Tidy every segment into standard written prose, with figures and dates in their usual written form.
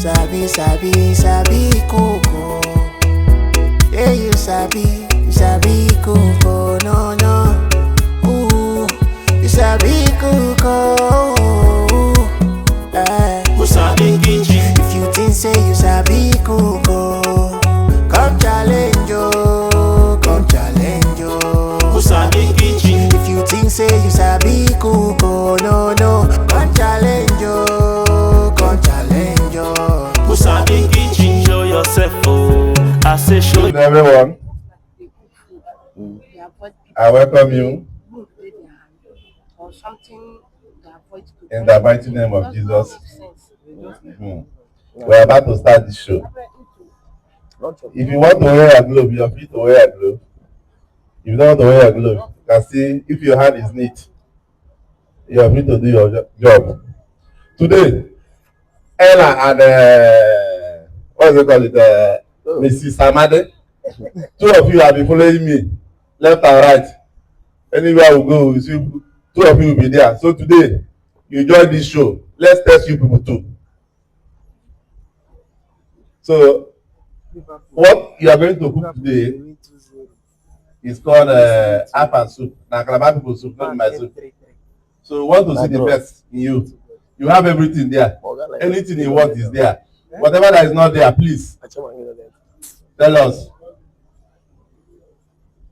sabi coco. Yeah, you sabi coco. No, no. Ooh, you sabi coco. Who sabi kitchen? If you think say you sabi coco, come challenge yo, come challenge yo. Who sabi kitchen? If you think say you sabi coco, no, come challenge yo, come challenge yo. Who sabi kitchen? Show yourself, oh. I say show. Good everyone. I welcome you in the mighty name of Jesus. We're about to start this show. If you want to wear a glove, you're free to wear a glove. If you don't want to wear a glove, you can see if your hand is neat, you're free to do your job. Today, Ella and what do they call it? Mrs. Samade. Two of you have been following me, left and right. Anywhere we go, you see, two of you will be there. So today, you join this show. Let's test you people too. So, what you are going to cook today is called Afan soup. Now, Calabar people soup, not my soup. So, you want to see the best in you. You have everything there. Anything you want is there. Whatever that is not there, please tell us.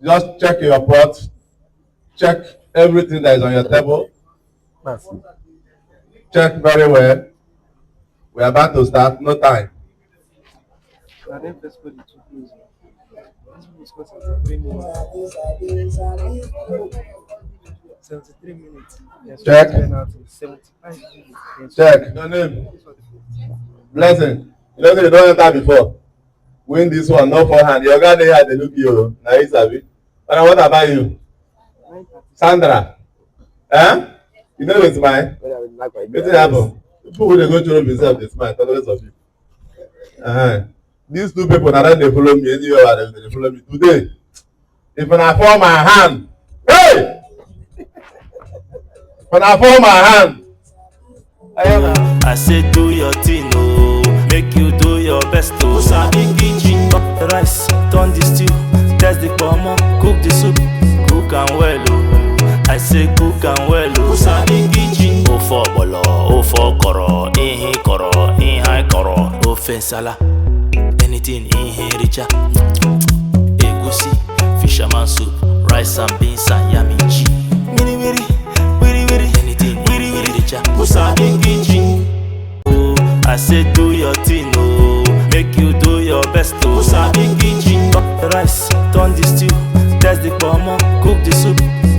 Just check your pot. Check everything that is on your table. Check very well. We are about to start. No time. Check. Check. Your name. Blessing. You know you don't enter before. Win this one, no forehand. Your guy there had the look you. Now he's a bit. And what about you? Sandra. Eh? You know it's mine. What's happen? People will go to themselves this man. The rest of you. These two people now they follow me anywhere they follow me today. If I form my hand, hey! When I form my hand, I say do your thing, oh. Make you do your best, oh. Who sabi kitchen? Turn the rice, turn the stew, test the pomo, cook the soup, cook and well, oh. I say cook and well, oh. Who sabi kitchen? Oh for bolo, oh for koro, in high koro, oh fensala, anything in here richa, egusi, fisherman soup, rice and beans and yummy cheese, miri miri, anything in richa, who sabi kitchen? I say do your thing, oh. Make you do your best, oh. Who sabi kitchen? Turn the rice, turn the stew, test the pomo, cook the soup,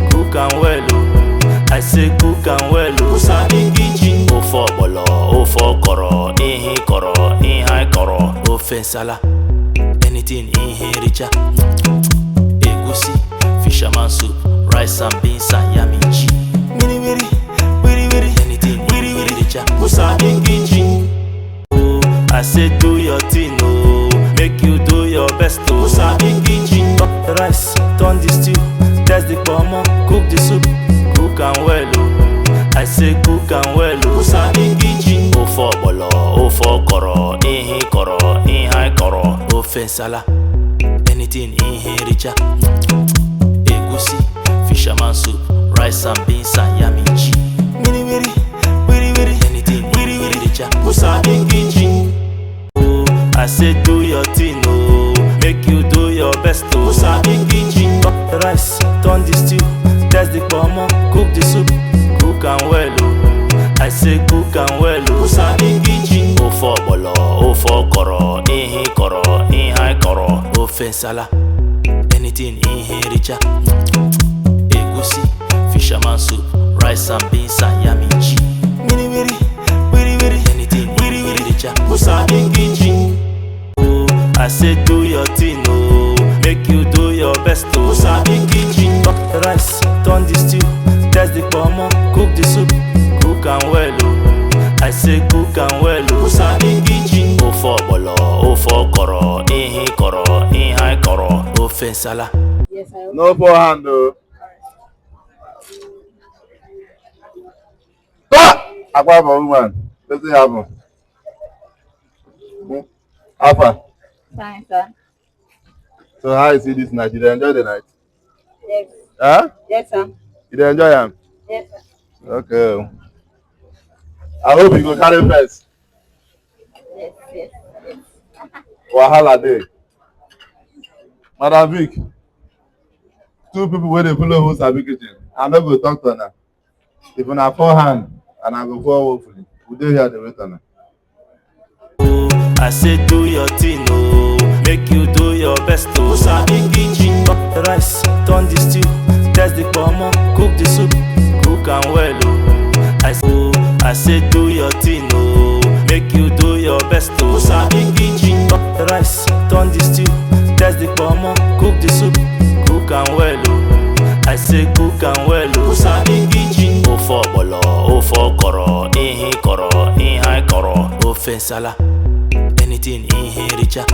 cook and well, oh. I say cook and well, oh. Who sabi kitchen? Oh for bolo, oh for koro, in high koro, oh fensala, anything in here richa, egusi, fisherman soup, rice and beans and yummy cheese, miri miri, anything in richa, who sabi kitchen? I say do your thing, oh. Make you do your best, oh. Who sabi kitchen? Turn the rice, turn the stew, test the pomo, cook the soup, cook and well, oh. I say cook and well, oh. Who sabi kitchen? Oh for bolo, oh for koro, in high koro, oh fensala, anything in here richa, egusi, fisherman soup, rice and beans and yummy cheese, miri miri, anything in richa, who sabi kitchen? I say do your thing, oh. Make you do your best, oh. Who sabi kitchen? Turn the rice, turn the stew, test the pomo, cook the soup, cook and well, oh. I say cook and well, oh. Who sabi kitchen? Oh for bolo, oh for koro, in high koro, oh fensala, anything in here richa, egusi, fisherman soup, rice and beans and yummy cheese, miri miri, anything in richa, who sabi kitchen? I say do your thing, oh. Make you do your best, oh. Who sabi kitchen? Turn the rice, turn the stew, test the pomo, cook the soup, cook and well, oh. I say cook and well, oh. Who sabi kitchen? Oh for bolo, oh for koro, in high koro, oh fensala. Yes, I no forehand, though. Ah! Aqua woman. Let's see happen. Alpha. Fine, sir. So how you see this night? You dey enjoy the night? Yes. Huh? Yes, sir. You dey enjoy am? Yes, sir. Okay. I hope you go carry first. Yes, yes, yes. Wahala dey. Madam Vic, two people wey dey follow who sabi kitchen. I no go talk to una. If una fall hand and I go fall hopefully, we dey here dey wait una. I say do your thing, oh, make you do your best, oh. Sabi kitchen, turn the rice, turn the stew, test the pomo, cook the soup, cook am well, oh. I say do your thing, oh, make you do your best, oh. Sabi kitchen, turn the rice, turn the stew, test the pomo, cook the soup, cook am well, oh. I say cook am well, oh. Sabi kitchen, oh for bolo, oh for koro, in high koro, oh fensala. Anything in here richer.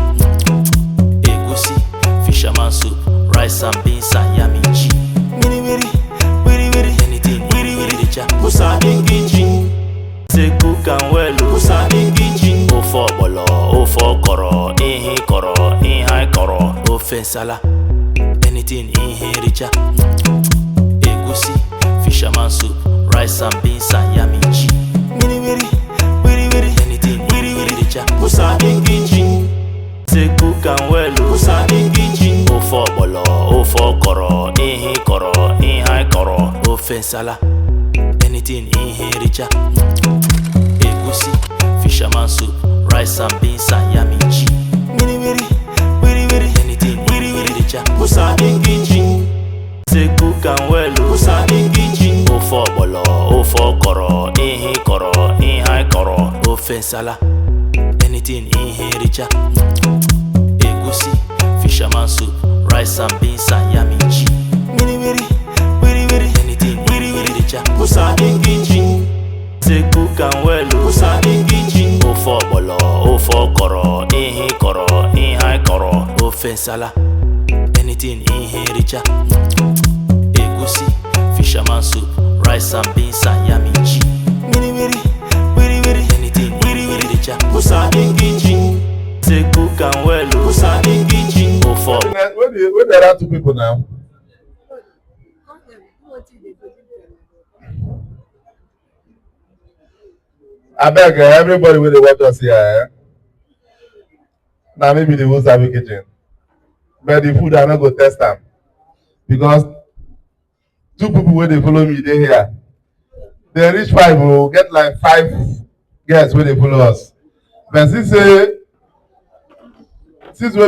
Egusi, fisherman soup, rice and beans and yummy chi. Wiri. Anything in here richer. Usabi kitchen. Say cook and well, usabi kitchen. Oh for bolo, oh for koro, in high koro, oh fensala. Anything in here richer. Egusi, fisherman soup, rice and beans and yummy chi. Wiri. Anything in richer. Usabi kitchen. Say cook and well, usabi kitchen. Oh for bolo, oh for koro, in high koro, oh fensala. Anything in here richer. Egusi, fisherman soup, rice and beans and yummy chi. Wiri. Anything in richer. Usabi kitchen. Say cook and well, usabi kitchen. Oh for bolo, oh for koro, in high koro, oh fensala. Anything in here richer. Egusi, fisherman soup, rice and beans and yummy chi. Wiri. Anything in richer. Usabi kitchen. Say cook and well, usabi kitchen. Oh for bolo, oh for koro, in high koro, oh fensala. Anything in here richer. Egusi, fisherman soup, rice and beans and yummy chi. Wiri. Anything in richer. Usabi kitchen. Say cook and well, usabi kitchen. Oh for Where there are two people now? I beg everybody wey dey watch us here. Na maybe the whole sabi kitchen. But the food I no go test am because two people wey dey follow me dey here. They reach 5 o, get like 5 guests wey dey follow us. But since wey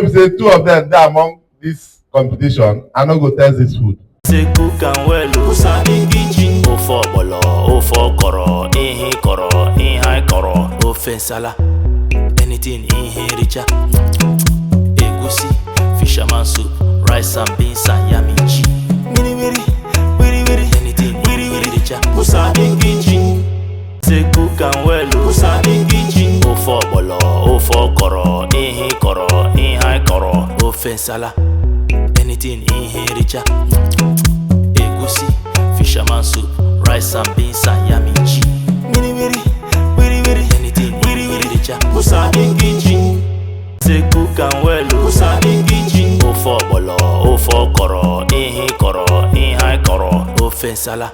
be say 2 of them dey among this competition, I no go test this food. Say cook and well, usabi kitchen. Oh for bolo, oh for koro, in high koro, oh fensala. Anything in here richer. Egusi, fisherman soup, rice and beans and yummy chi. Wiri. Anything in richer. Usabi kitchen. Say cook and well, usabi kitchen. Oh for bolo, oh for koro, in high koro, oh fensala. Anything in here richer. Egusi, fisherman soup, rice and beans and yummy chi. Wiri. Anything in richer. Usabi kitchen. Say cook and well, usabi kitchen. Oh for bolo, oh for koro, in high koro, oh fensala.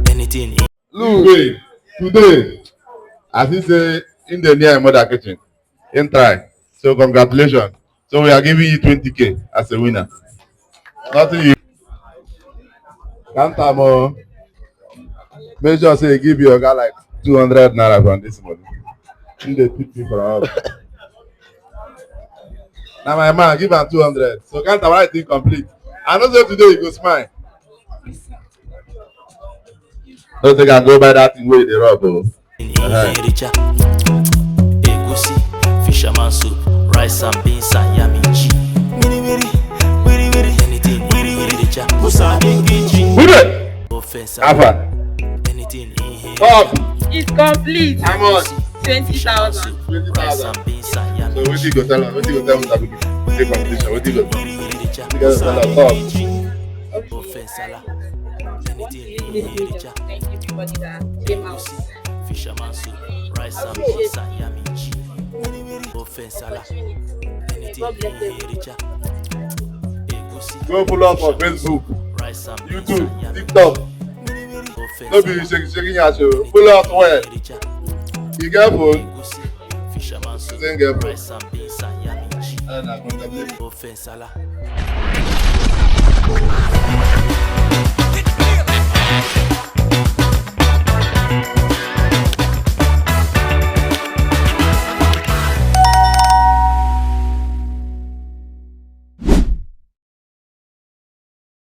Anything in. Look, today, as he say in the near mother kitchen, in try. So congratulations. So we are giving you 20K as a winner. Nothing you can't am. Make sure say you give your guy like 200 naira from this money. In the people from us. Now my man give him 200. So can't am right thing complete. I know say today you go smile. Don't think I go by that thing where they rub. Richer. Egusi, fisherman soup, rice and beans and yummy chi. Wiri. Anything in richer. Usabi kitchen. Who it? Offense. Alpha. Anything in here. Stop. It's complete. How much? 20,000. 20,000. Rice and beans and yummy. So what you go tell us? What you go tell us? Take competition. What you go tell us? You gotta tell us. Stop. Offense. Anything in This here video. richer. Thank you everybody that came out. Fisherman soup, rice and beans and yummy chi. God bless everyone. Go follow us on Facebook, YouTube, TikTok. No be shaking your show. Follow us where? You get phone? Same get phone. And I contact you.